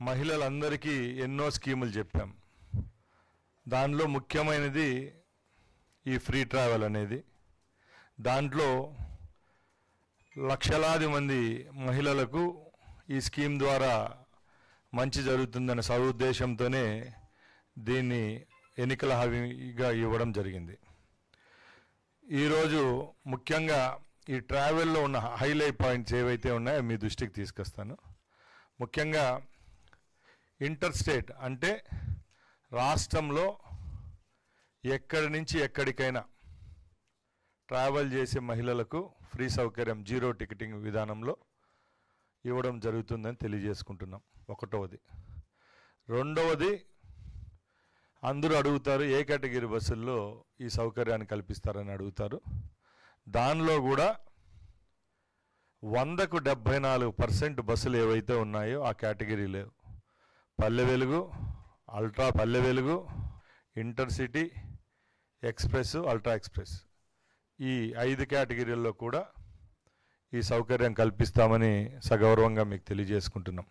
మహిళలందరికీ ఎన్నో స్కీములు చెప్పాం. దానిలో ముఖ్యమైనది ఈ ఫ్రీ ట్రావెల్ అనేది. దాంట్లో లక్షలాది మంది మహిళలకు ఈ స్కీమ్ ద్వారా మంచి జరుగుతుందనే సదుద్దేశంతోనే దీన్ని ఎన్నికల హామీగా ఇవ్వడం జరిగింది. ఈరోజు ముఖ్యంగా ఈ ట్రావెల్లో ఉన్న హైలైట్ పాయింట్స్ ఏవైతే ఉన్నాయో మీ దృష్టికి తీసుకొస్తాను. ముఖ్యంగా ఇంటర్ స్టేట్ అంటే రాష్ట్రంలో ఎక్కడి నుంచి ఎక్కడికైనా ట్రావెల్ చేసే మహిళలకు ఫ్రీ సౌకర్యం జీరో టికెటింగ్ విధానంలో ఇవ్వడం జరుగుతుందని తెలియజేసుకుంటున్నాం. ఒకటవది. రెండవది, అందరూ అడుగుతారు ఏ కేటగిరీ బస్సుల్లో ఈ సౌకర్యాన్ని కల్పిస్తారని అడుగుతారు. దానిలో కూడా 100కు 74% బస్సులు ఏవైతే ఉన్నాయో ఆ కేటగిరీలో Palle Velugu, ultra Palle Velugu, intercity, express, ultra express ఈ 5 కేటగిరీల్లో కూడా ఈ సౌకర్యం కల్పిస్తామని సగౌరవంగా మీకు తెలియజేసుకుంటున్నాం.